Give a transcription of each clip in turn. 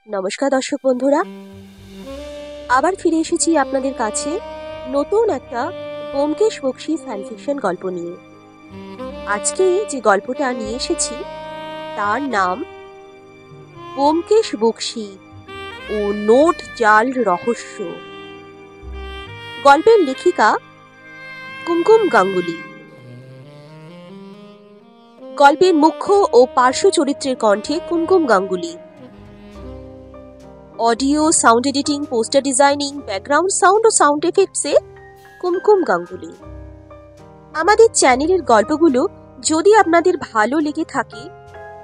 নমস্কার দর্শক বন্ধুরা, আবার ফিরে এসেছি আপনাদের কাছে নতুন একটা ব্যোমকেশ বক্সী ফ্যানফিকশন গল্প নিয়ে। আজকে যে গল্পটা নিয়ে এসেছি তার নাম ব্যোমকেশ বক্সী ও নোট জাল রহস্য। গল্পের লেখিকা কুমকুম গাঙ্গুলি। গল্পের মুখ্য ও পার্শ্ব চরিত্রের কণ্ঠে Kumkum Ganguly. Audio, sound editing, poster designing, background sound ও সাউন্ড এফেক্টসে কুমকুম গাঙ্গুলি। আমাদের চ্যানেলের গল্পগুলো যদি আপনাদের ভালো লেগে থাকে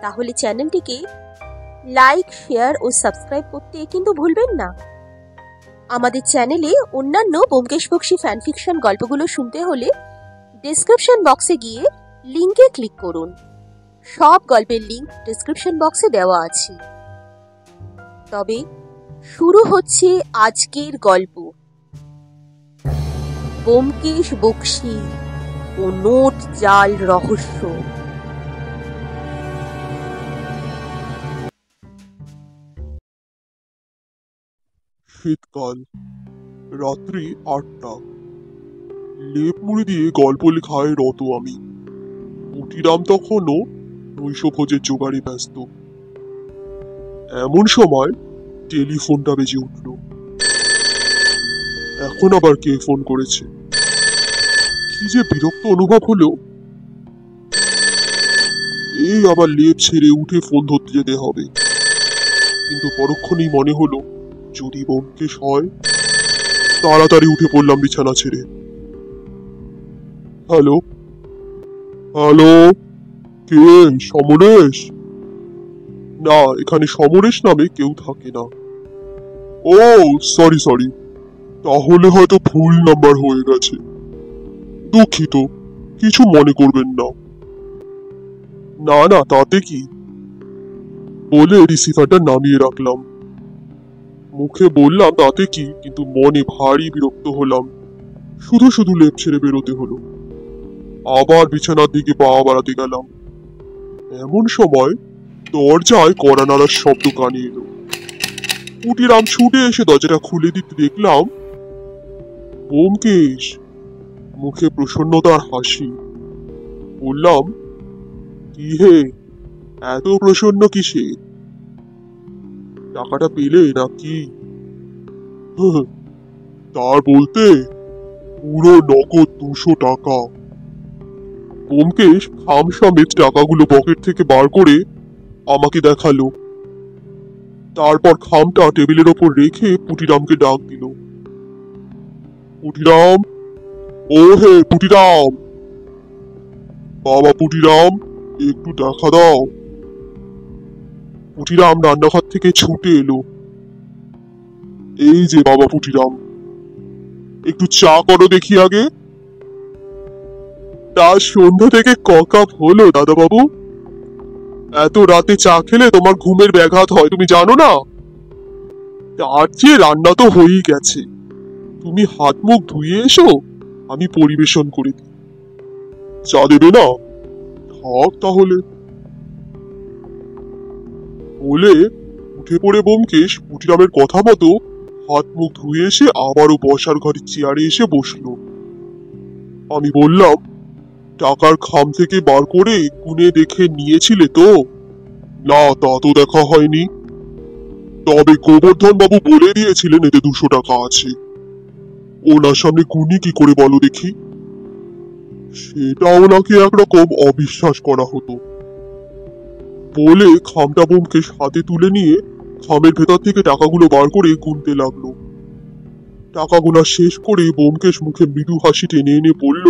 তাহলে চ্যানেলটিকে লাইক, শেয়ার ও সাবস্ক্রাইব করতে কিন্তু ভুলবেন না। আমাদের চ্যানেলে অন্যান্য ব্যোমকেশ বক্সী ফ্যানফিকশন গল্পগুলো শুনতে হলে ডেসক্রিপশন বক্সে গিয়ে লিংকে ক্লিক করুন। সব গল্পের লিংক ডেসক্রিপশন বক্সে দেওয়া আছে। তবে শুরু হচ্ছে আজকের গল্প, ব্যোমকেশ বক্সী ও নোট জাল রহস্য। শীতকাল, রাত্রি ৮টা। লেপ মুড়ি দিয়ে গল্প লেখায় রত আমি। পুটিরাম তখনও নৈশভোজের জোগাড়ে ব্যস্ত। এমন সময় টেলিফোনটা বেজে উঠল। এখন আবার কে ফোন করেছে? কি যে বিরক্ত অনুভব হলো। এই আবার লেপ ছেড়ে উঠে ফোন ধরতে যেতে হবে, কিন্তু পরক্ষণেই মনে হলো যদি ব্যোমকেশ হয়। তাড়াতাড়ি উঠে পড়লাম বিছানা ছেড়ে। হ্যালো হ্যালো, কে? সমরেশ? না, এখানে সমরেশ নামে কেউ থাকে না। ও সরি, তাহলে হয়তো ভুল নাম্বার হয়ে গেছে। দুঃখিত, কিছু মনে করবেন না। না না, তাতে কি, বলে রিসিভারটা নামিয়ে রাখলাম। মুখে বললাম তাতে কি, কিন্তু মনে ভারী বিরক্ত হলাম। শুধু শুধু লেপ ছেড়ে বেরোতে হলো। আবার বিছানার দিকে পা বাড়াতে গেলাম। এমন সময় দরজায় কড়া নাড়ার শব্দ কানে এলো। পুটিরাম ছুটে এসে দরজাটা খুলে দিতে দেখলাম ব্যোমকেশ, মুখে প্রসন্নতার হাসি। বললাম, কি হে, এত প্রসন্ন কিসে? টাকাটা পেলে নাকি? তার বলতে পুরো নগদ 200 টাকা। ব্যোমকেশ খাম সমেত টাকাগুলো পকেট থেকে বার করে আমাকে দেখালো। তারপর খামটা টেবিলের ওপর রেখে পুটিরামকে ডাক দিল। পুটিরাম, ও হে পুটিরাম, বাবা পুটিরাম, একটু দেখা দাও। পুটিরাম রান্নাঘর থেকে ছুটে এলো। এই যে বাবা পুটিরাম, একটু চা করো দেখি আগে। তা সন্ধ্যা থেকে ক কাপ হলো দাদা বাবু? এত রাতে চা খেলে তোমার ঘুমের ব্যাঘাত হয়, তুমি জানো না? তার চেয়ে রান্না তো হয়েই গেছে, তুমি হাত মুখ ধুয়ে এসো, আমি পরিবেশন করে দিই। চা দেবে না? থাক তাহলে। বলে উঠে পড়ে ব্যোমকেশ পুটিরামের কথা মতো হাত মুখ ধুয়ে এসে আবারও বসার ঘরে চেয়ারে এসে বসলো। আমি বললাম, টাকার খাম থেকে বার করে গুনে দেখে নিয়েছিলে তো? না, তা তো দেখা হয়নি। তবে গোবর্ধন বাবু বলে দিয়েছিলেন এতে 200 টাকা আছে। ওনার সামনে গুনি কি করে বলো দেখি? সেটা ওনাকে একরকম অবিশ্বাস করা হতো। বলে খামটা ব্যোমকেশ হাতে তুলে নিয়ে খামের ভেতর থেকে টাকাগুলো বার করে গুনতে লাগলো। টাকা গোনা শেষ করে ব্যোমকেশ মুখে মৃদু হাসি টেনে এনে বলল,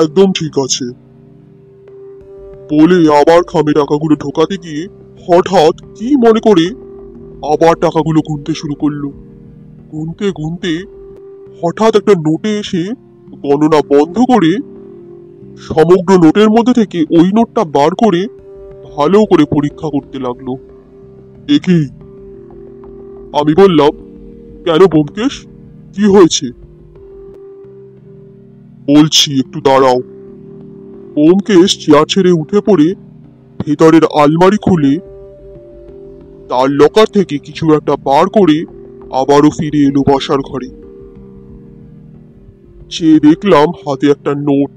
একদম ঠিক আছে। বলে আবার খামে টাকাগুলো ঢোকাতে গিয়ে হঠাৎ কি মনে করে আবার টাকাগুলো গুনতে শুরু করলো। গুনতে গুনতে হঠাৎ একটা নোটে এসে গণনা বন্ধ করে সমগ্র নোটের মধ্যে থেকে ওই নোটটা বার করে ভালো করে পরীক্ষা করতে লাগলো। একই, আমি বললাম, কেন ব্যোমকেশ, কি হয়েছে? বলছি, একটু দাঁড়াও। ব্যোমকেশ চেয়ার ছেড়ে উঠে পড়ে ভেতরের আলমারি খুলে তার লকার থেকে কিছু একটা বার করে আবারও ফিরে এলো বসার ঘরে। চেয়ে দেখলাম হাতে একটা নোট।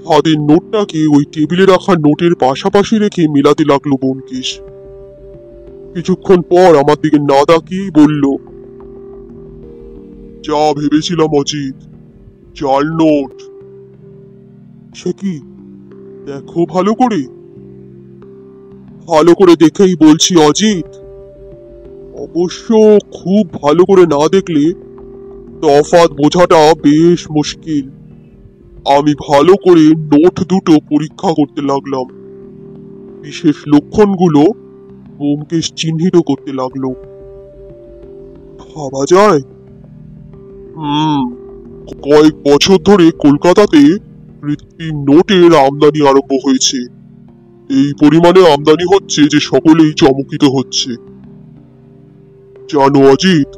হাতের নোটটাকে ওই টেবিলে রাখা নোটের পাশাপাশি রেখে মেলাতে লাগলো ব্যোমকেশ। কিছুক্ষণ পর আমার দিকে না তাকিয়েই বলল, যা ভেবেছিলাম অজিত, জাল নোট। সে কি, দেখো ভালো করে। ভালো করে দেখেই বলছি অজিত। অবশ্য খুব ভালো করে না দেখলে তফাৎ বোঝাটা বেশ মুশকিল। আমি ভালো করে নোট দুটো পরীক্ষা করতে লাগলাম। বিশেষ লক্ষণগুলো ব্যোমকেশ চিহ্নিত করতে লাগলো। ভাবা যায়। কয়েক বছর ধরে কলকাতাতে কৃত্রিম নোটের আমদানি আরম্ভ হয়েছে। এই পরিমাণে আমদানি হচ্ছে যে সকলেই চমকিত হচ্ছে। জানো অজিত,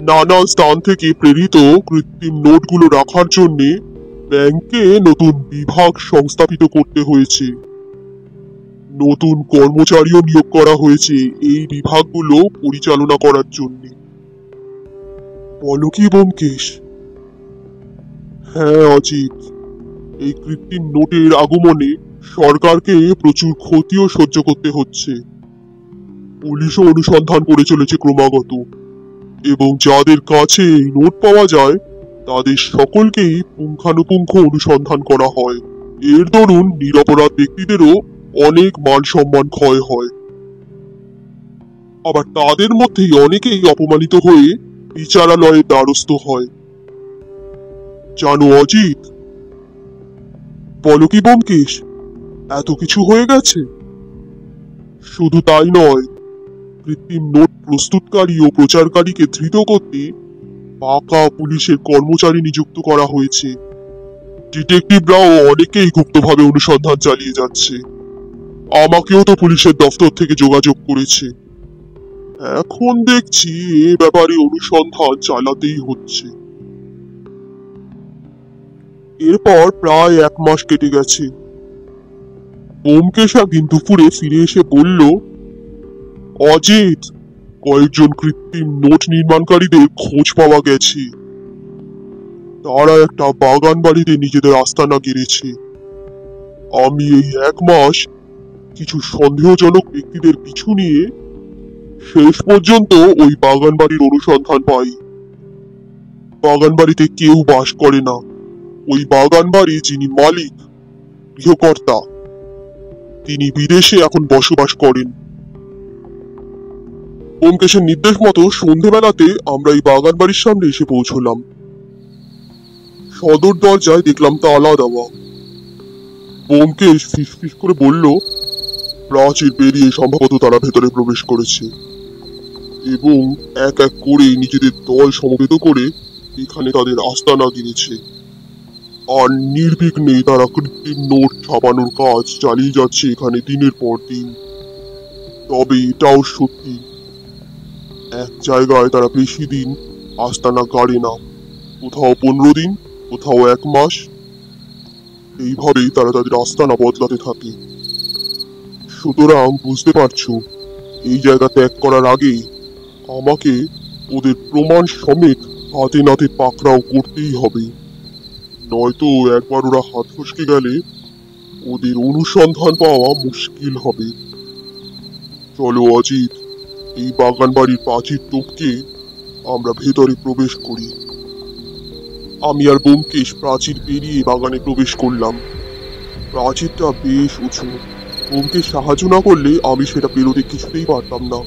নানা স্থান থেকে প্রেরিত কৃত্রিম নোটগুলো রাখার জন্য ব্যাংকে নতুন বিভাগ সংস্থাপিত করতে হয়েছে। নতুন কর্মচারীও নিয়োগ করা হয়েছে এই বিভাগগুলো পরিচালনা করার জন্য। বলো কি ব্যোমকেশ? হ্যাঁ অজিত, এই কৃত্রিম নোটের আগমনে সরকারকে প্রচুর ক্ষতিও সহ্য করতে হচ্ছে। পুলিশও অনুসন্ধান করে চলেছে ক্রমাগত, এবং যাদের কাছে এই নোট পাওয়া যায় তাদের সকলকেই পুঙ্খানুপুঙ্খ অনুসন্ধান করা হয়। এর দরুন নিরপরাধ ব্যক্তিদেরও অনেক মান সম্মান ক্ষয় হয়। আবার তাদের মধ্যেই অনেকেই অপমানিত হয়ে বিচারালয়ের দ্বারস্থ হয়। জানো অজিত? বলো কি ব্যোমকেশ, এত কিছু হয়ে গেছে? শুধু তাই নয়, কৃত্রিম নোট প্রস্তুতকারী ও প্রচারকারীকে ধৃত করতে পাকা পুলিশের কর্মচারী নিযুক্ত করা হয়েছে। ডিটেকটিভরাও অনেকেই গুপ্তভাবে অনুসন্ধান চালিয়ে যাচ্ছে। আমাকেও তো পুলিশের দফতর থেকে যোগাযোগ করেছে। এখন দেখছি এ ব্যাপারে অনুসন্ধান চালাতেই হচ্ছে। এরপর প্রায় 1 মাস কেটে গেছে। ব্যোমকেশ একদিন দুপুরে ফিরে এসে বলল, অজিত, কয়েকজন কৃত্রিম নোট নির্মাণকারীদের খোঁজ পাওয়া গেছে। তারা একটা বাগান বাড়িতে নিজেদের আস্তানা গেড়েছে। আমি এই 1 মাস কিছু সন্দেহজনক ব্যক্তিদের পিছু নিয়ে শেষ পর্যন্ত ওই বাগান বাড়ির অনুসন্ধান পাই। বাগান বাড়িতে কেউ বাস করে না। ওই বাগান বাড়ি যিনি মালিক, গৃহকর্তা, তিনি বিদেশে এখন বসবাস করেন। ব্যোমকেশের নির্দেশ মতো সন্ধেবেলাতে আমরা এই বাগান বাড়ির সামনে এসে পৌঁছলাম। সদর দরজায় দেখলাম তালা দেওয়া। ব্যোমকেশ ফিসফিস করে বলল, প্রাচীর পেরিয়ে সম্ভবত তারা ভেতরে প্রবেশ করেছে এবং এক এক করে নিজেদের দল সমবেত করে এখানে তাদের আস্তানা গিয়েছে। আর নির্বিঘ্নে তারা কৃত্রিম নোট ছাপানোর কাজ চালিয়ে যাচ্ছে এখানে দিনের পর দিন। তবে এটাও সত্যি, এক জায়গায় তারা বেশি দিন আস্তানা গাড়ে না। কোথাও 15 দিন, কোথাও 1 মাস। এইভাবেই তারা তাদের আস্তানা বদলাতে থাকে। সুতরাং বুঝতে পারছো, এই জায়গা ত্যাগ করার আগে আমাকে ওদের প্রমাণ সমেত হাতে নাতে পাকড়াও করতেই হবে। নয়তো একবার ওরা হাত ফসকে গেলে ওদের অনুসন্ধান পাওয়া মুশকিল হবে। চলো অজিত, এই বাগান বাড়ির প্রাচীর টপকে আমরা ভেতরে প্রবেশ করি। আমি আর ব্যোমকেশ প্রাচীর পেরিয়ে বাগানে প্রবেশ করলাম। প্রাচীরটা বেশ উঁচু। ব্যোমকেশ সাহায্য না করলে আমি সেটা পেরোতে কিছুতেই পারতাম না।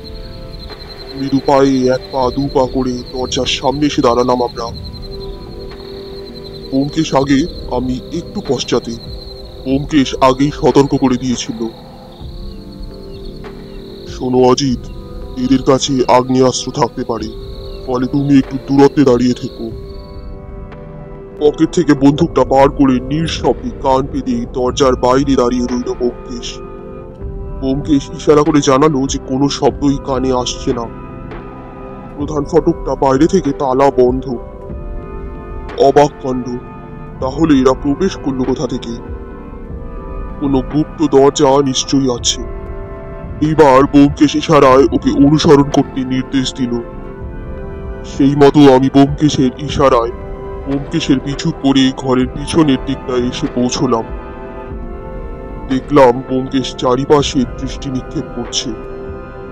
মৃদু পায়ে 1 পা 2 পা করে দরজার সামনে এসে দাঁড়ালাম আমরা। ব্যোমকেশ আগে, আমি একটু পশ্চাতে। ব্যোমকেশ আগেই সতর্ক করে দিয়েছিল, শোনো অজিত, এদের কাছে আগ্নেয়াস্ত্র থাকতে পারে, ফলে তুমি একটু দূরত্বে দাঁড়িয়ে থেকো। পকেট থেকে বন্দুকটা বার করে নিঃশব্দে কান পেতে দরজার বাইরে দাঁড়িয়ে রইল ব্যোমকেশ। ব্যোমকেশ ইশারা করে জানালো যে কোনো শব্দই কানে আসছে না। প্রধান ফটকটা বাইরে থেকে তালা বন্ধ। অবাক কাণ্ড, তাহলে এরা প্রবেশ করলো কোথা থেকে? কোনো গুপ্ত দরজা নিশ্চয়ই আছে। এবার ব্যোমকেশ ইশারায় ওকে অনুসরণ করতে নির্দেশ দিল। সেই মতো আমি ব্যোমকেশের ইশারায় ব্যোমকেশের পিছু করে ঘরের পিছনের দিকটায় এসে পৌঁছলাম। দেখলাম ব্যোমকেশ চারিপাশে দৃষ্টি নিক্ষেপ করছে।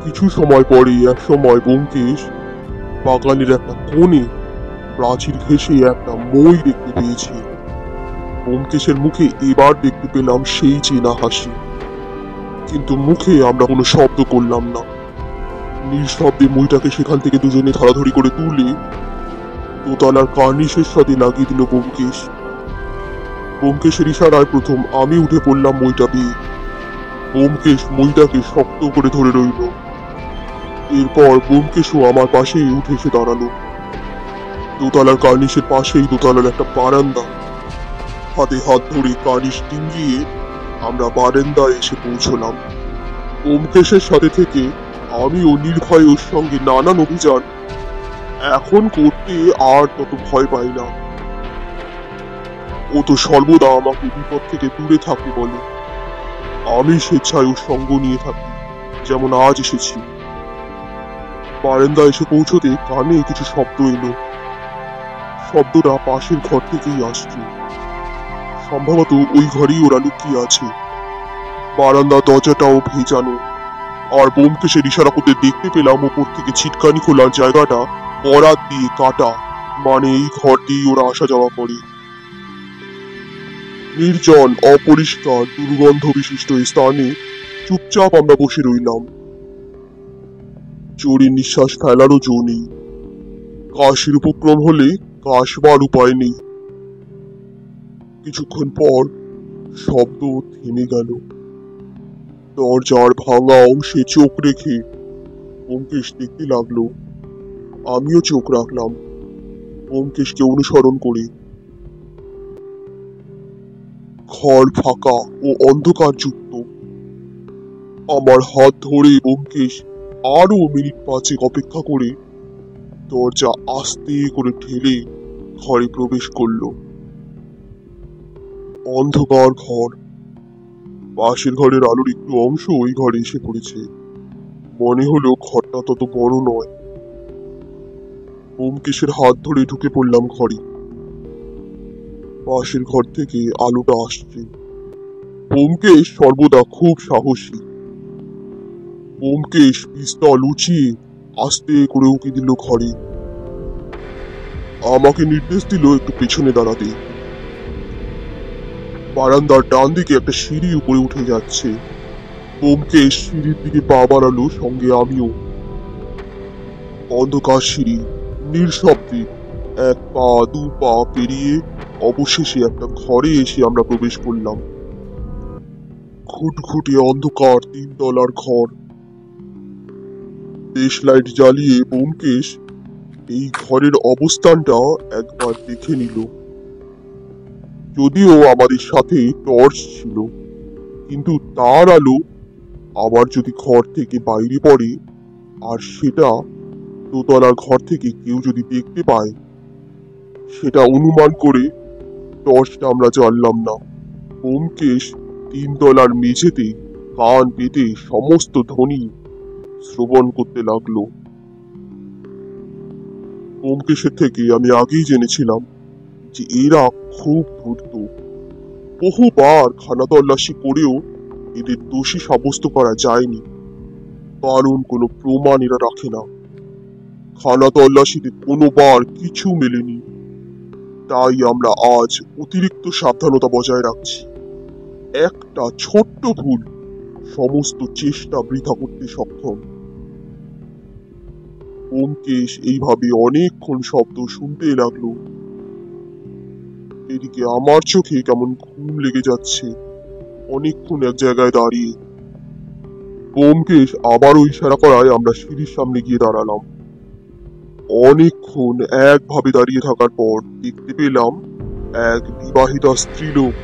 কিছু সময় পরে একসময় ব্যোমকেশ বাগানের একটা কোণে প্রাচীর ঘেঁষে একটা মই দেখতে পেয়েছি। ব্যোমকেশের মুখে এবার দেখতে পেলাম সেই চেনা হাসি, কিন্তু মুখে আমরা কোনো শব্দ করলাম না। নিঃশব্দে মইটাকে সেখান থেকে দুজনে ধরাধরি করে তুলে দোতলার কার্নিশের সাথে লাগিয়ে দিল ব্যোমকেশ। ব্যোমকেশের ইশারায় প্রথম আমি উঠে পড়লাম মইটা পেয়ে। ব্যোমকেশ মইটাকে শক্ত করে ধরে রইল। এরপর ব্যোমকেশও আমার পাশেই উঠে এসে দাঁড়ালো। দোতলার কার্নিশের পাশেই দোতলার একটা বারান্দা। হাতে হাত ধরে কার্নিশ ডিঙ্গিয়ে আমরা বারান্দায় এসে পৌঁছলাম। ব্যোমকেশের সাথে থেকে আমিও নির্ভয়ে ওর সঙ্গে নানান অভিযান এখন করতে আর তত ভয় পাই না। ও তো সর্বদা আমাকে বিপদ থেকে দূরে থাকতে বলে, আমি স্বেচ্ছায় ওর সঙ্গ নিয়ে থাকি, যেমন আজ এসেছি। বারান্দায় এসে পৌঁছতে কানে কিছু শব্দ এলো। শব্দটা পাশের ঘর থেকেই আসছে। সম্ভবত ওই ঘরেই ওরা লুকিয়ে আছে। বারান্দা দরজাটাও ভেজানো, আর ব্যোমকেশের ইশারা করতে দেখতে পেলাম ওপর থেকে ছিটকানি খোলার জায়গাটা বরাত দিয়ে কাটা, মানে এই ঘর দিয়ে ওরা আসা যাওয়া করে। নির্জন, অপরিষ্কার, দুর্গন্ধ বিশিষ্ট স্থানে চুপচাপ আমরা বসে রইলাম। জোরে নিঃশ্বাস ফেলারও জো নেই। কাশির উপক্রম হলে কাশবার উপায় নেই। কিছুক্ষণ পর শব্দ থেমে গেল। দরজার ভাঙা অংশে চোখ রেখে ব্যোমকেশ দেখতে লাগলো। আমিও চোখ রাখলাম ব্যোমকেশকে অনুসরণ করে। ঘর ফাঁকা ও অন্ধকারযুক্ত। আমার হাত ধরে ব্যোমকেশ আরো মিনিট 5 অপেক্ষা করে দরজা আস্তে করে ঠেলে ঘরে প্রবেশ করলো। অন্ধকার ঘর। পাশের ঘরের আলোর একটু অংশ ওই ঘরে এসে পড়েছে। মনে হলো ঘরটা তত বড় নয়। ব্যোমকেশের হাত ধরে ঢুকে পড়লাম ঘরে। পাশের ঘর থেকে আলোটা আসছে। ব্যোমকেশ সর্বদা খুব সাহসী। ব্যোমকেশ পিস্তল উঁচিয়ে আস্তে করে উঁকি দিল ঘরে। আমাকে নির্দেশ দিল একটু পেছনে দাঁড়াতে। বারান্দার ডান দিকে একটা সিঁড়ি উপরে উঠে যাচ্ছে। ব্যোমকেশ সিঁড়ির দিকে পা বাড়ালো, সঙ্গে আমিও। অন্ধকার সিঁড়ি, নিঃশব্দে 1 পা 2 পা পেরিয়ে অবশেষে একটা ঘরে এসে আমরা প্রবেশ করলাম। ঘুটঘুটে অন্ধকার 3 তলার ঘর। দেশ লাইট জ্বালিয়ে ব্যোমকেশ এই ঘরের অবস্থানটা একবার দেখে নিল। যদিও আমাদের সাথে টর্চ ছিল, কিন্তু তার আলো আবার যদি ঘর থেকে বাইরে পড়ে, আর সেটা দোতলার ঘর থেকে কেউ যদি দেখতে পায়, সেটা অনুমান করে টর্চটা আমরা জ্বাললাম না। ব্যোমকেশ 3 তলার মেঝেতে কান পেতে সমস্ত ধ্বনি শ্রবণ করতে লাগলো। ব্যোমকেশের থেকে আমি আগেই জেনেছিলাম যে এরা খুব ধূর্ত। বহুবার খানা তল্লাশি করেও এদের দোষী সাব্যস্ত করা যায়নি, কারণ কোনো প্রমাণ এরা রাখে না। খানা তল্লাশিতে কোনোবার কিছু মেলেনি, তাই আমরা আজ অতিরিক্ত সাবধানতা বজায় রাখছি। একটা ছোট্ট ভুল সমস্ত চেষ্টা বৃথা করতে সক্ষম। ব্যোমকেশ এইভাবে অনেকক্ষণ শব্দ শুনতে লাগলো। এদিকে আমার চোখে কেমন ঘুম লেগে যাচ্ছে। অনেকক্ষণ এক জায়গায় দাঁড়িয়ে ব্যোমকেশ আবারও ইশারা করায় আমরা সিঁড়ির সামনে গিয়ে দাঁড়ালাম। অনেকক্ষণ একভাবে দাঁড়িয়ে থাকার পর দেখতে পেলাম এক বিবাহিতা স্ত্রীলোক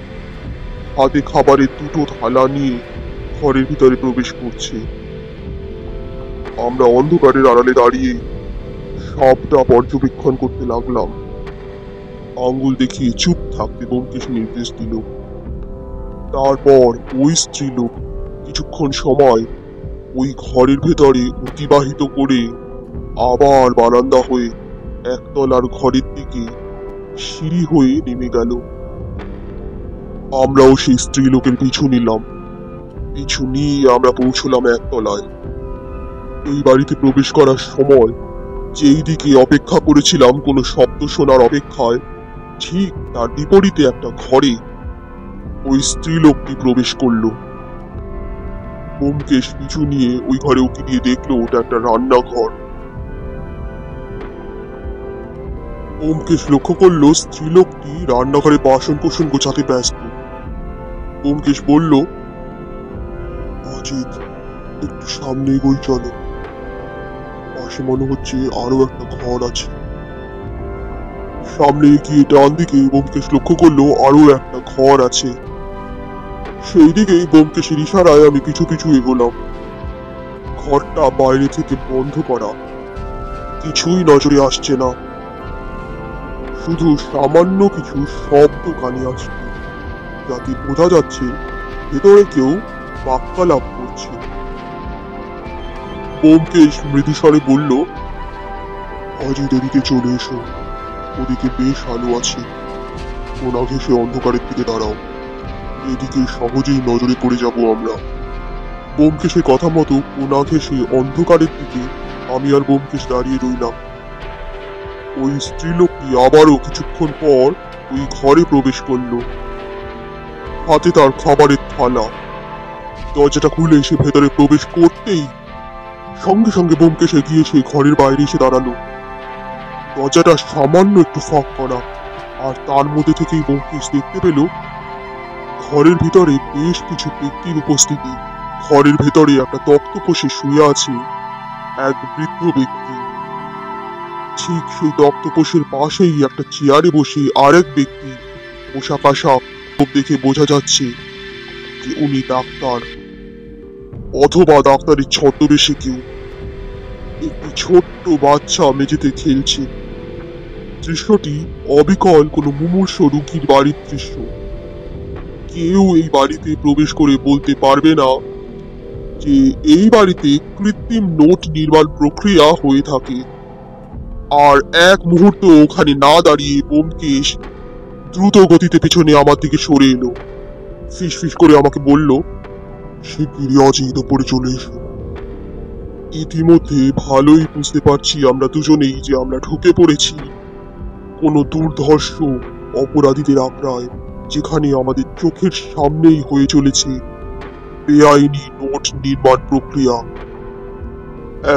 হাতে খাবারের 2টো থালা নিয়ে ঘরের ভিতরে প্রবেশ করছে। আমরা অন্ধকারের আড়ালে দাঁড়িয়ে সবটা পর্যবেক্ষণ করতে লাগলাম। আঙ্গুল দেখিয়ে চুপ থাকতে ব্যোমকেশ নির্দেশ দিল। তারপর ওই স্ত্রীলোক কিছুক্ষণ সময় ওই ঘরের ভেতরে অতিবাহিত করে আবার বারান্দা হয়ে একতলার ঘরের দিকে সিঁড়ি হয়ে নেমে গেল। আমরাও সেই স্ত্রীলোকের পিছু নিলাম। পিছু নিয়ে আমরা পৌঁছলাম একতলায়। এই বাড়িতে প্রবেশ করার সময় যেই দিকে অপেক্ষা করেছিলাম কোনো শব্দ শোনার অপেক্ষায়, ঠিক তার বিপরীতে একটা ঘরে ওই স্ত্রীলোকটি প্রবেশ করলো। ব্যোমকেশ পিছু নিয়ে ওই ঘরে উকি দিয়ে দেখলো ওটা একটা রান্নাঘর। ব্যোমকেশ লক্ষ্য করলো স্ত্রীলোকটি রান্নাঘরে বাসন কোসন গোছাতে ব্যস্ত। ব্যোমকেশ বলল, অজিত, একটু সামনে এগোই চলো, পাশে মনে হচ্ছে আরো একটা ঘর আছে। সামনে এগিয়ে ডান দিকে ব্যোমকেশ লক্ষ্য করলো আরো একটা ঘর আছে। সেই দিকেই ব্যোমকেশের ইশারায় আমি পিছু পিছু এগোলাম। ঘরটা বাইরে থেকে বন্ধ করা, কিছুই নজরে আসছে না, শুধু সামান্য কিছু শব্দ কানে আসছে, যাতে বোঝা যাচ্ছে ভেতরে কেউ বাক্যালাপ করছে। ব্যোমকেশ মৃদুস্বরে বলল, অজিত, এদিকে চলে এসো, ওদিকে বেশ আলো আছে, কোনা ঘেঁষে অন্ধকারের দিকে দাঁড়াও, এদিকে সহজেই নজরে পড়ে যাব আমরা। ব্যোমকেশের কথা মতো কোনা ঘেঁষে অন্ধকারের দিকে আমি আর ব্যোমকেশ দাঁড়িয়ে রইলাম। ওই স্ত্রীলোকটি আবারও কিছুক্ষণ পর ওই ঘরে প্রবেশ করলো, হাতে তার খাবারের থালা। দরজাটা খুলে সে ভেতরে প্রবেশ করতেই সঙ্গে সঙ্গে ব্যোমকেশ এগিয়ে সেই ঘরের বাইরে এসে দাঁড়ালো। দরজাটা সামান্য একটু ফাঁক করা, আর তার মধ্যে থেকেই ব্যোমকেশ দেখতে পেল ঘরের ভিতরে বেশ কিছু ব্যক্তির উপস্থিতি। ঘরের ভেতরে একটা তক্তপোষে শুয়ে আছে এক বৃদ্ধ ব্যক্তি। ঠিক সেই তক্তপোষের পাশেই একটা চেয়ারে বসে আরেক ব্যক্তি, পোশাক আশাক দেখে বোঝা যাচ্ছে যে উনি ডাক্তার, অথবা ডাক্তারের ছদ্মবেশে কেউ। একটি ছোট্ট বাচ্চা মেঝেতে খেলছে। দৃশ্যটি অবিকল কোনো মুমূর্ষ রোগীর বাড়ির দৃশ্য। কেউ এই বাড়িতে প্রবেশ করে বলতে পারবে না যে এই বাড়িতে কৃত্রিম নোট নির্মাণ প্রক্রিয়া হয়ে থাকে। আর এক মুহূর্ত ওখানে না দাঁড়িয়ে ব্যোমকেশ দ্রুত গতিতে পেছনে আমার দিকে সরে এলো। ফিস ফিস করে আমাকে বলল, শিগগিরই অজিত, উপরে চলে এসো। ইতিমধ্যে ভালোই বুঝতে পারছি আমরা দুজনেই যে আমরা ঢুকে পড়েছি কোনো দুর্ধর্ষ অপরাধীদের আগ্রায়, যেখানে আমাদের চোখের সামনেই হয়ে চলেছে বেআইনি নোট নির্মাণ প্রক্রিয়া।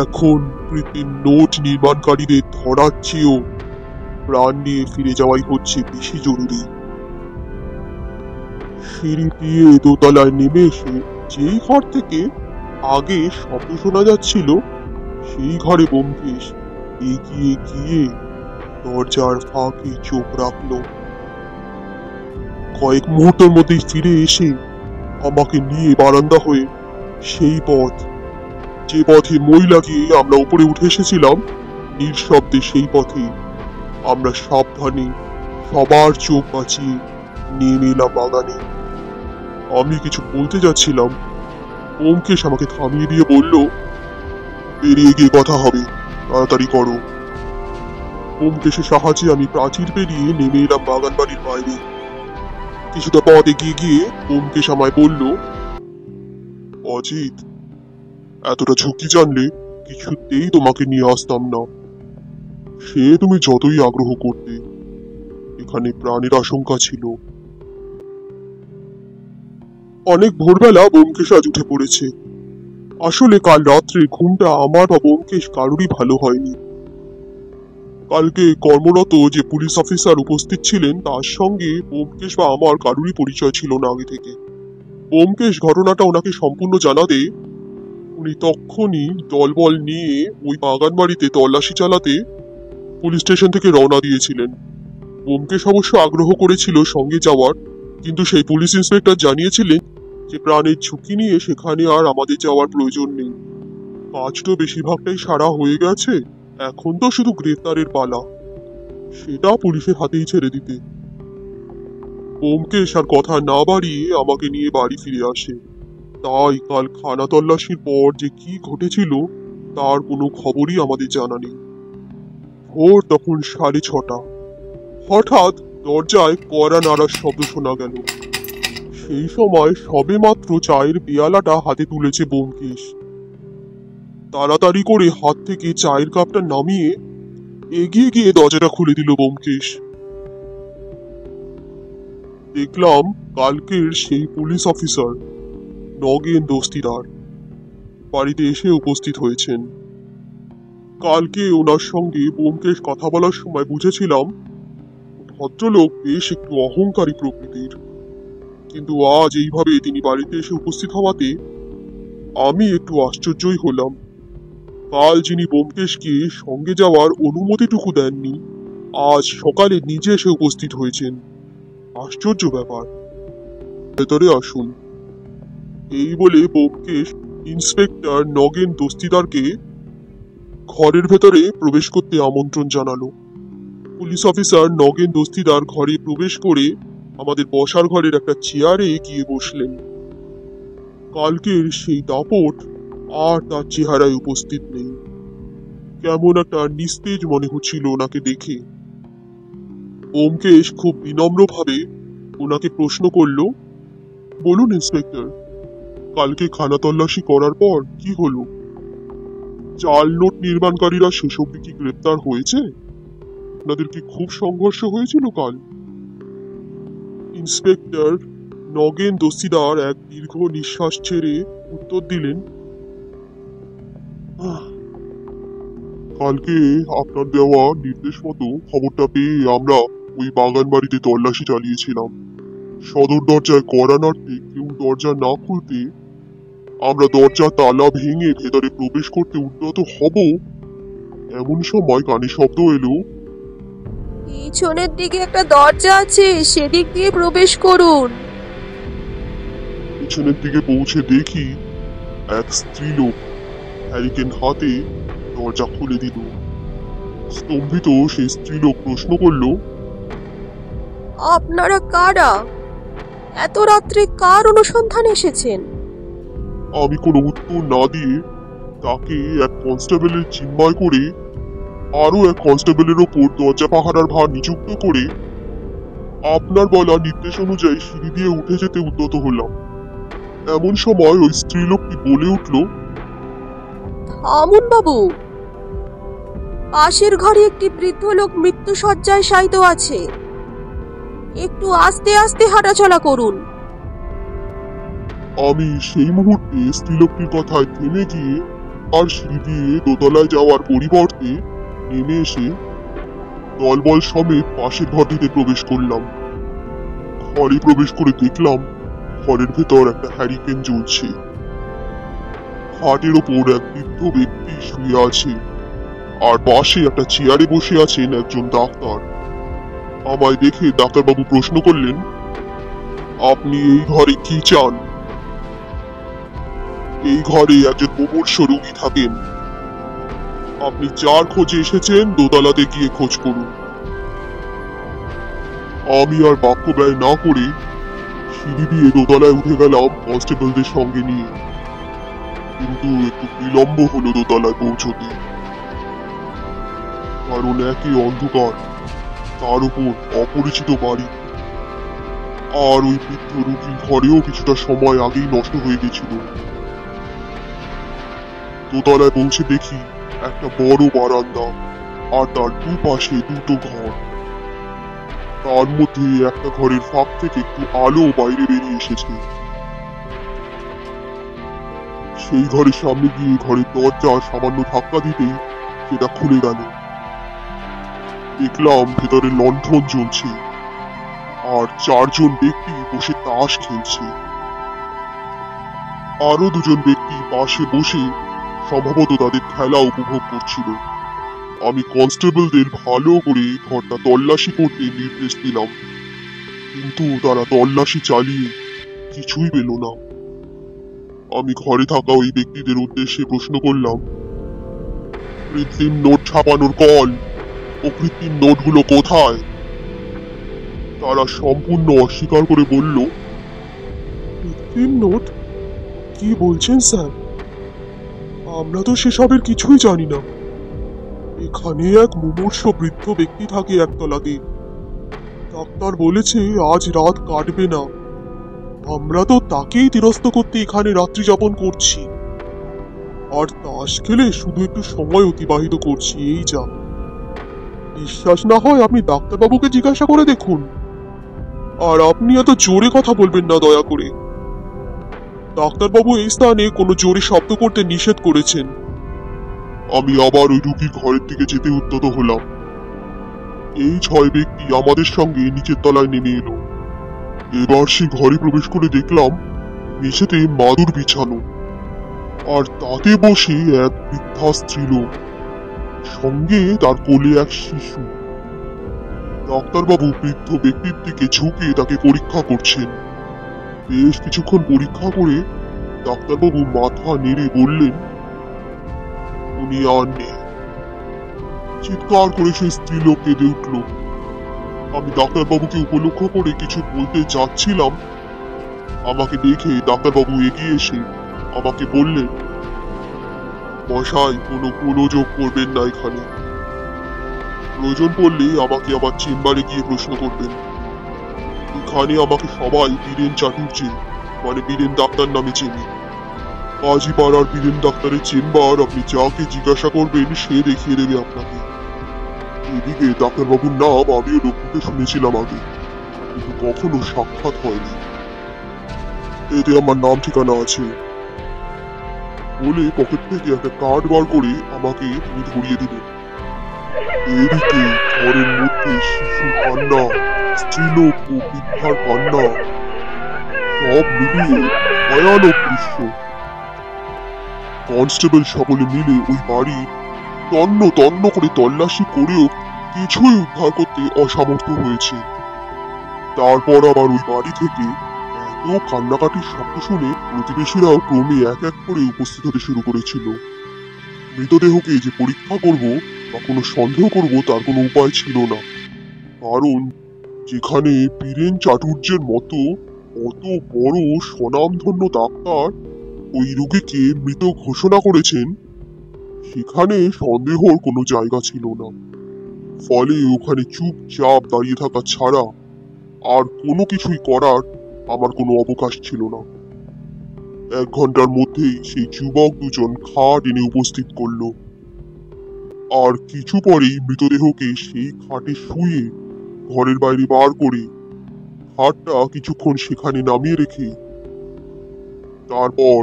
এখন কৃত্রিম নোট নির্মাণকারীদের ধরার চেয়েও প্রাণ নিয়ে ফিরে যাওয়াই হচ্ছে বেশি জরুরি। সিঁড়ি দিয়ে দোতলায় নেমে এসে যেই ঘর থেকে আগে শব্দ শোনা যাচ্ছিল, সেই ঘরে ব্যোমকেশ এগিয়ে গিয়ে দরজার ফাঁকে চোখ রাখলো। কয়েক মুহূর্তের মধ্যেই ফিরে এসে আমাকে নিয়ে বারান্দা হয়ে সেই পথ, যে পথে মই লাগিয়ে আমরা উপরে উঠে এসেছিলাম, নিঃশব্দে সেই পথে আমরা সাবধানে সবার চোখ বাঁচিয়ে নেমে এলাম বাগানে। আমি কিছু বলতে যাচ্ছিলাম, ব্যোমকেশ আমাকে থামিয়ে দিয়ে বলল, বেরিয়ে গিয়ে কথা হবে, তাড়াতাড়ি করো। ব্যোমকেশের সাহায্যে আমি প্রাচীর পেরিয়ে নেমে এলাম বাগান বাড়ির বাইরে। কিছুটা পথ এগিয়ে গিয়ে ব্যোমকেশ আমায় বলল, অজিত, এতটা ঝুঁকি জানলে কিছুতেই তোমাকে নিয়ে আসতাম না। সে তুমি যতই আগ্রহ করতে, এখানে প্রাণের আশঙ্কা ছিল। অনেক ভোরবেলা ব্যোমকেশ আজ উঠে পড়েছে। আসলে কাল রাত্রে ঘুমটা আমার বা ব্যোমকেশ কারোরই ভালো হয়নি। কালকে কর্মরত যে পুলিশ অফিসার উপস্থিত ছিলেন, তার সঙ্গে ব্যোমকেশ বা আমার কারোরই পরিচয় ছিল না আগে থেকে। ব্যোমকেশ ঘটনাটা ওনাকে সম্পূর্ণ জানাতে উনি তখনই দলবল নিয়ে ওই বাগান বাড়িতে তল্লাশি চালাতে পুলিশ স্টেশন থেকে রওনা দিয়েছিলেন। ব্যোমকেশ অবশ্য আগ্রহ করেছিল সঙ্গে যাওয়ার, কিন্তু সেই পুলিশ ইন্সপেক্টর জানিয়েছিলেন যে প্রাণের ঝুঁকি নিয়ে সেখানে আর আমাদের যাওয়ার প্রয়োজন নেই। কাজ তো বেশিরভাগটাই সারা হয়ে গেছে, এখন তো শুধু গ্রেফতারের পালা, সেটা পুলিশের হাতেই ছেড়ে দিতে। ব্যোমকেশ আর কথা না বাড়িয়ে আমাকে নিয়ে বাড়ি ফিরে আসে। তাই কাল খানা তল্লাশির পর যে কি ঘটেছিল তার কোনো খবরই আমাদের জানা নেই। ভোর তখন 6:30। হঠাৎ দরজায় কড়া নাড়ার শব্দ শোনা গেল। সেই সময় সবেমাত্র চায়ের পেয়ালাটা হাতে তুলেছে ব্যোমকেশ। তাড়াতাড়ি করে হাত থেকে চায়ের কাপটা নামিয়ে এগিয়ে গিয়ে দরজাটা খুলে দিল ব্যোমকেশ। দেখলাম কালকের সেই পুলিশ অফিসার নগেন দস্তিদার বাড়িতে এসে উপস্থিত হয়েছেন। কালকে ওনার সঙ্গে ব্যোমকেশ কথা বলার সময় বুঝেছিলাম ভদ্রলোক বেশ একটু অহংকারী প্রকৃতির, কিন্তু আজ এইভাবে তিনি বাড়িতে এসে উপস্থিত হওয়াতে আমি একটু আশ্চর্যই হলাম। কাল যিনি ব্যোমকেশকে সঙ্গে যাওয়ার অনুমতিটুকু দেননি, আজ সকালে নিজে এসে উপস্থিত হয়েছেন। আশ্চর্য ব্যাপার। ভেতরে আসুন। এই বলে ব্যোমকেশ ইন্সপেক্টর নগেন দস্তিদারকে ঘরের ভেতরে প্রবেশ করতে আমন্ত্রণ জানালো। পুলিশ অফিসার নগেন দস্তিদার ঘরে প্রবেশ করে আমাদের বসার ঘরের একটা চেয়ারে গিয়ে বসলেন। কালকের সেই দাপট আর তার চেহারায় উপস্থিত নেই। কেমন একটা নিস্তেজ মনে হচ্ছিল ওনাকে দেখে। ব্যোমকেশ খুব বিনম্রভাবে ওনাকে প্রশ্ন করলো, বলুন ইন্সপেক্টর, কালকে খানা তল্লাশি করার পর কি হলো? জাল নোট নির্মাণকারীরা শেষ অব্দি কি গ্রেপ্তার হয়েছে? আপনাদের কি খুব সংঘর্ষ হয়েছিল কাল? ইন্সপেক্টর নগেন দস্তিদার এক দীর্ঘ নিঃশ্বাস ছেড়ে উত্তর দিলেন, কালকে আপনার দেওয়া নির্দেশ মতো খবরটা পেয়ে আমরা ওই বাগান বাড়িতে তল্লাশি চালিয়েছিলাম। সদর দরজায় কড়া নাড়তে কেউ দরজা না খুলতে আমরা দরজা তালা ভেঙে ভেতরে প্রবেশ করতে উদ্যত হব, এমন সময় কানে শব্দ এলো, পিছনের দিকে একটা দরজা আছে, সেদিক দিয়ে প্রবেশ করুন। পিছনের দিকে পৌঁছে দেখি এক স্ত্রীলোক হ্যারিকেন হাতে দরজা খুলে দিল। স্তম্ভিত সেই স্ত্রীলোক প্রশ্ন করলো, আপনারা কারা? এত রাত্রে কার অনুসন্ধানে এসেছেন? আমি কোনো উত্তর না দিয়ে তাকে এক কনস্টেবলের চিন্ময় করে আরো এক কনস্টেবলের ওপর দরজা পাহারার ভার নিযুক্ত করে আপনার বলা নির্দেশ অনুযায়ী সিঁড়ি দিয়ে উঠে যেতে উদ্যত হলাম। এমন সময় ওই স্ত্রীলোকটি বলে উঠল, থামুন বাবু, পাশের ঘরে একটি বৃদ্ধ লোক মৃত্যুশয্যায় শায়িত আছে, একটু আস্তে আস্তে হাঁটাচলা করুন। আমি সেই মুহূর্তে স্ত্রীলোকটির কথায় থেমে গিয়ে আর সিঁড়ি দিয়ে দোতলায় যাওয়ার পরিবর্তে নেমে এসে দলবল সমেত পাশের ঘরটিতে প্রবেশ করলাম। ঘরে প্রবেশ করে দেখলাম ঘরের ভেতর একটা হ্যারিকেন জ্বলছে। খাটের ওপর এক বৃদ্ধ ব্যক্তি শুয়ে আছে, আর পাশে একটা চেয়ারে বসে আছেন একজন ডাক্তার। আমায় দেখে ডাক্তারবাবু প্রশ্ন করলেন, আপনি এই ঘরে কি চান? এই ঘরে একজন মুমূর্ষু রোগী থাকেন। আপনি যার খোঁজে এসেছেন দোতলাতে গিয়ে খোঁজ করুন। আমি আর বাক্য ব্যয় না করে সিঁড়ি দিয়ে দোতলায় উঠে গেলাম কনস্টেবলদের সঙ্গে নিয়ে। কিন্তু একটু বিলম্ব হলো দোতলায় পৌঁছতে, কারণ একে অন্ধকার, তার উপর অপরিচিত বাড়ি, আর ওই বৃদ্ধ রোগীর ঘরেও কিছুটা সময় আগেই নষ্ট হয়ে গেছিল। দোতলায় পৌঁছে দেখি একটা বড় বারান্দা, আর তার দুপাশে দুটো ঘর। তার মধ্যে একটা ঘরের ফাঁক থেকে একটু আলো বাইরে বেরিয়ে এসেছে। সেই ঘরের সামনে গিয়ে ঘরের দরজা সামান্য ধাক্কা দিতেই সেটা খুলে গেল। দেখলাম ভেতরে লণ্ঠন জ্বলছে, আর 4 জন ব্যক্তি বসে তাস খেলছে। আরো 2 জন ব্যক্তি পাশে বসে সম্ভবত তাদের খেলা উপভোগ করছিল। আমি কনস্টেবলদের ভালো করে ঘরটা তল্লাশি করতে নির্দেশ দিলাম, কিন্তু তারা তল্লাশি চালিয়ে কিছুই পেল না। আমি ঘরে থাকা ওই ব্যক্তিদের উদ্দেশ্যে প্রশ্ন করলাম, কৃত্রিম নোট ছাপানোর কল ও কৃত্রিম নোটগুলো কোথায়? তারা সম্পূর্ণ অস্বীকার করে বলল, কৃত্রিম নোট? কি বলছেন স্যার? আমরা তো সেসবের কিছুই জানি না। এখানে এক মুমূর্ষ বৃদ্ধ ব্যক্তি থাকে একতলাতে। ডাক্তার বলেছে আজ রাত কাটবে না। আমরা তো তাকেই তিরস্ত করতে এখানে রাত্রি যাপন করছি, আর তাস খেলে শুধু একটু সময় অতিবাহিত করছি, এই যা। বিশ্বাস না হয় আপনি ডাক্তারবাবুকে জিজ্ঞাসা করে দেখুন। আর আপনি এত জোরে কথা বলবেন না দয়া করে। ডাক্তারবাবু এই স্থানে কোনো জোরে শব্দ করতে নিষেধ করেছেন। আমি আবার ওই রুগীর ঘরের দিকে যেতে উদ্যত হলাম। এই 6 ব্যক্তি আমাদের সঙ্গে নিচের তলায় নেমে এলো। এবার সে ঘরে প্রবেশ করে দেখলাম মেঝেতে মাদুর বিছানো, আর তাতে বসে এক বৃদ্ধা স্ত্রীলোক, সঙ্গে তার কোলে এক শিশু। ডাক্তারবাবু বৃদ্ধ ব্যক্তির দিকে ঝুঁকে তাকে পরীক্ষা করছেন। বেশ কিছুক্ষণ পরীক্ষা করে ডাক্তারবাবু মাথা নেড়ে বললেন, উনি আর নেই। চিৎকার করে সেই স্ত্রীলোক কেঁদে উঠল। আমি ডাক্তারবাবুকে উপলক্ষ করে কিছু বলতে যাচ্ছিলাম, আমাকে দেখে ডাক্তারবাবু এগিয়ে এসে আমাকে বললেন, মশাই, কোনো গোলযোগ করবেন না এখানে। প্রয়োজন পড়লে আমাকে আমার চেম্বারে গিয়ে প্রশ্ন করবেন। এখানে আমাকে সবাই বীরেন চাটুর্যে মানে বীরেন ডাক্তার নামে চেনে। কাজীপাড়ার বীরেন ডাক্তারের চেম্বার, আপনি যাকে জিজ্ঞাসা করবেন সে দেখিয়ে দেবে আপনাকে। এদিকে ডাক্তারবাবুর নাম আমিও লোককে শুনেছিলাম আগে, কিন্তু কখনো সাক্ষাৎ হয়নি। এতে আমার নাম ঠিকানা আছে বলে পকেট থেকে একটা কার্ড বার করে আমাকে তিনি ধরিয়ে দিলেন। এদিকে ঘরের মধ্যে শিশুর কান্না, স্ত্রীলোক ও বৃদ্ধার কান্না, সব মিলিয়ে ভয়ানক দৃশ্য। কনস্টেবল সকলে মিলে ওই বাড়ি তন্ন তন্ন করে তল্লাশি করেও কিছুই উদ্ধার করতে অসমর্থ হয়েছে। তারপর আবার ওই বাড়ি থেকে এত কান্নাকাটির শব্দ শুনে প্রতিবেশীরাও ক্রমে এক এক করে উপস্থিত হতে শুরু করেছিল। মৃতদেহকে যে পরীক্ষা করব বা কোনো সন্দেহ করব তার কোনো উপায় ছিল না, কারণ যেখানে বীরেন চাটুর্যের মতো অত বড় স্বনামধন্য ডাক্তার ওই রোগীকে মৃত ঘোষণা করেছেন, সেখানে সন্দেহর কোনো জায়গা ছিল না। ফলে ওখানে চুপচাপ দাঁড়িয়ে থাকা ছাড়া আর কোনো কিছুই করার আমার কোনো অবকাশ ছিল না। 1 ঘন্টার মধ্যেই সেই যুবক দুজন খাট এনে উপস্থিত করলো, আর কিছু পরেই মৃতদেহকে সেই খাটে শুয়ে ঘরের বাইরে বার করে খাটটা কিছুক্ষণ সেখানে নামিয়ে রেখে তারপর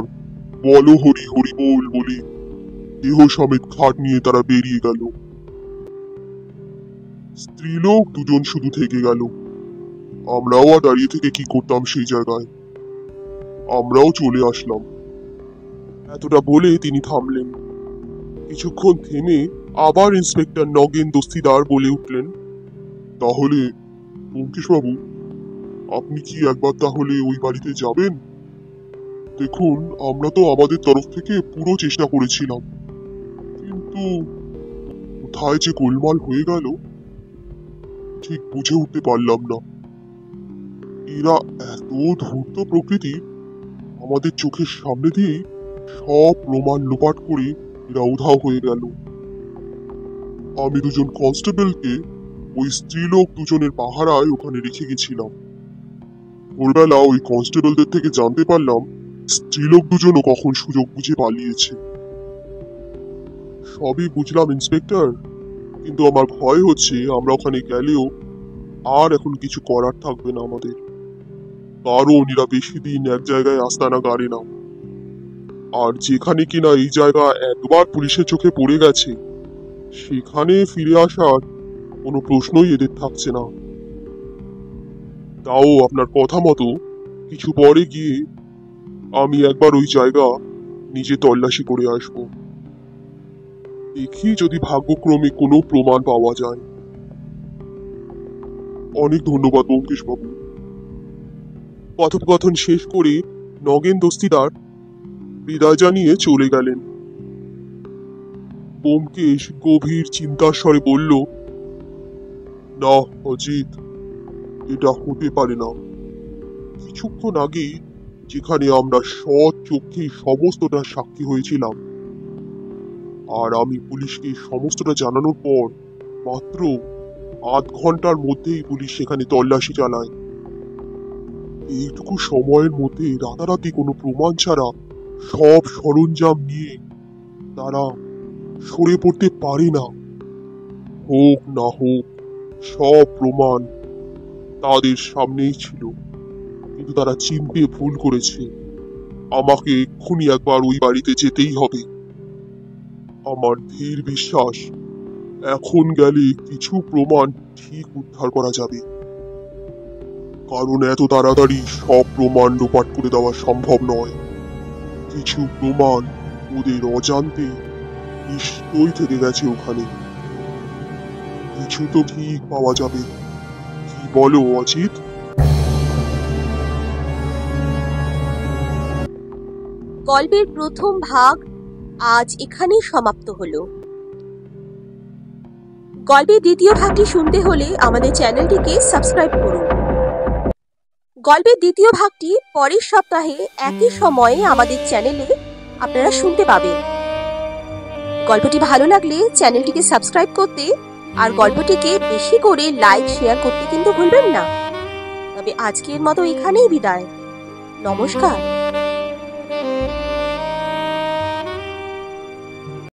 বলো হরি হরি বল বলে দেহ সমেত খাট নিয়ে তারা বেরিয়ে গেল। স্ত্রীলোক দুজন শুধু থেকে গেল। আমরাও আর দাঁড়িয়ে থেকে কি করতাম সেই জায়গায়, আমরাও চলে আসলাম। এতটা বলে তিনি থামলেন। কিছুক্ষণ থেমে আবার ইন্সপেক্টর নগেন দস্তিদার বলে উঠলেন, তাহলে ব্যোমকেশবাবু, আপনি কি একবার তাহলে ওই বাড়িতে যাবেন? দেখুন, আমরা তো আমাদের তরফ থেকে পুরো চেষ্টা করেছিলাম, কিন্তু কোথায় যে গোলমাল হয়ে গেল ঠিক বুঝে উঠতে পারলাম না। এরা এত ধূর্ত প্রকৃতির, আমাদের চোখের সামনে দিয়ে সব প্রমাণ লোপাট করে এরা উধাও হয়ে গেল। আমি দুজন কনস্টেবলকে ওই স্ত্রীলোক দুজনের পাহারায় ওখানে রেখে গেছিলাম। ভোরবেলা ওই কনস্টেবলদের থেকে জানতে পারলাম স্ত্রীলোক দুজনও কখন সুযোগ বুঝে পালিয়েছে। সবই বুঝলাম ইন্সপেক্টর, কিন্তু আমার ভয় হচ্ছে আমরা ওখানে গেলেও আর এখন কিছু করার থাকবে না আমাদের, কারণ এরা বেশি দিন এক জায়গায় আস্তানা গাড়ে না। আর যেখানে কিনা এই জায়গা একবার পুলিশের চোখে পড়ে গেছে, সেখানে ফিরে আসার কোনো প্রশ্নই এদের থাকছে না। তাও আপনার কথা মতো কিছু পরে গিয়ে আমি একবার ওই জায়গা নিজে তল্লাশি করে আসব, দেখি যদি ভাগ্যক্রমে কোনো প্রমাণ পাওয়া যায়। অনেক ধন্যবাদ ব্যোমকেশ বাবু। কথোপকথন শেষ করে নগেন দস্তিদার বিদায় জানিয়ে চলে গেলেন। ব্যোমকেশ গভীর চিন্তার স্বরে বলল, না অজিত, এটা হতে পারে না। কিছুক্ষণ আগে যেখানে আমরা সৎ চোখে সমস্তটা সাক্ষী হয়েছিলাম। আর আমি পুলিশকে সমস্তটা জানানোর পর মাত্র আধ ঘন্টার মধ্যেই পুলিশ সেখানে তল্লাশি চালায়। এইটুকু সময়ের মধ্যে রাতারাতি কোনো প্রমাণ ছাড়া সব সরঞ্জাম নিয়ে তারা সরে পড়তে পারে না। হোক না হোক, সব প্রমাণ তাদের সামনেই ছিল, কিন্তু তারা চিনতে ভুল করেছে। আমাকে এক্ষুনি একবার ওই বাড়িতে যেতেই হবে। আমার ধীর বিশ্বাস, এখন গেলে কিছু প্রমাণ ঠিক উদ্ধার করা যাবে, কারণ এত তাড়াতাড়ি সব প্রমাণ লোপাট করে দেওয়া সম্ভব নয়। কিছু প্রমাণ ওদের অজান্তে নিশ্চয়ই থেকে গেছে ওখানে। কিছু তো ঠিক পাওয়া যাবে, কি বলো অজিত? গল্পের প্রথম ভাগ আজ এখানেই সমাপ্ত হলো। গল্পের দ্বিতীয় ভাগটি শুনতে হলে আমাদের চ্যানেলটিকে সাবস্ক্রাইব করুন। গল্পের দ্বিতীয় ভাগটি পরের সপ্তাহে একই সময়ে আমাদের চ্যানেলে আপনারা শুনতে পাবেন। গল্পটি ভালো লাগলে চ্যানেলটিকে সাবস্ক্রাইব করতে আর গল্পটিকে বেশি করে লাইক শেয়ার করতে কিন্তু ভুলবেন না। তবে আজকের মতো এখানেই বিদায়। নমস্কার।